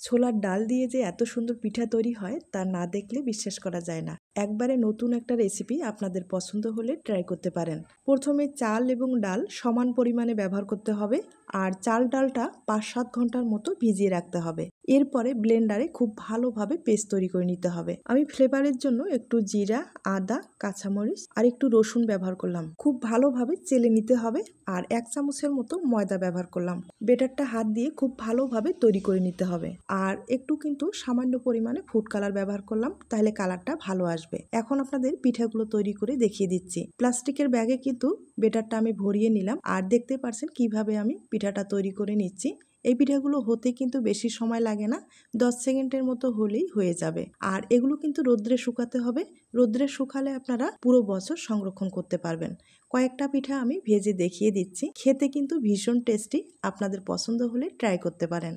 ছোলার ডাল দিয়ে যে এত সুন্দর পিঠা তৈরি হয় তা না দেখলে বিশ্বাস করা যায় না। একবারে নতুন একটা রেসিপি, আপনাদের পছন্দ হলে ট্রাই করতে পারেন। প্রথমে চাল এবং ডাল সমান পরিমাণে ব্যবহার করতে হবে, আর চাল ডালটা 5-7 ঘন্টার মতো ভিজিয়ে রাখতে হবে। এরপরে ব্লেন্ডারে খুব ভালোভাবে পেস্ট তৈরি করে নিতে হবে। আমি ফ্লেভারের জন্য একটু জিরা, আদা, কাঁচামরিচ আর একটু রসুন ব্যবহার করলাম। খুব ভালোভাবে চেলে নিতে হবে, আর 1 চামচের মতো ময়দা ব্যবহার করলাম। বেটারটা হাত দিয়ে খুব ভালোভাবে তৈরি করে নিতে হবে, আর একটু কিন্তু সামান্য পরিমাণে ফুড কালার ব্যবহার করলাম, তাহলে কালারটা ভালো আসবে। এখন আপনাদের পিঠাগুলো তৈরি করে দেখিয়ে দিচ্ছি। প্লাস্টিকের ব্যাগে কিন্তু বেটারটা আমি ভরিয়ে নিলাম, আর দেখতে পাচ্ছেন কিভাবে আমি পিঠাটা তৈরি করে নিচ্ছি। এই পিঠাগুলো হতে কিন্তু বেশি সময় লাগে না, 10 সেকেন্ডের মতো হলেই হয়ে যাবে। আর এগুলো কিন্তু রোদ্রে শুকাতে হবে। রোদ্রে শুকালে আপনারা পুরো বছর সংরক্ষণ করতে পারবেন। কয়েকটা পিঠা আমি ভেজে দেখিয়ে দিচ্ছি। খেতে কিন্তু ভীষণ টেস্টি। আপনাদের পছন্দ হলে ট্রাই করতে পারেন।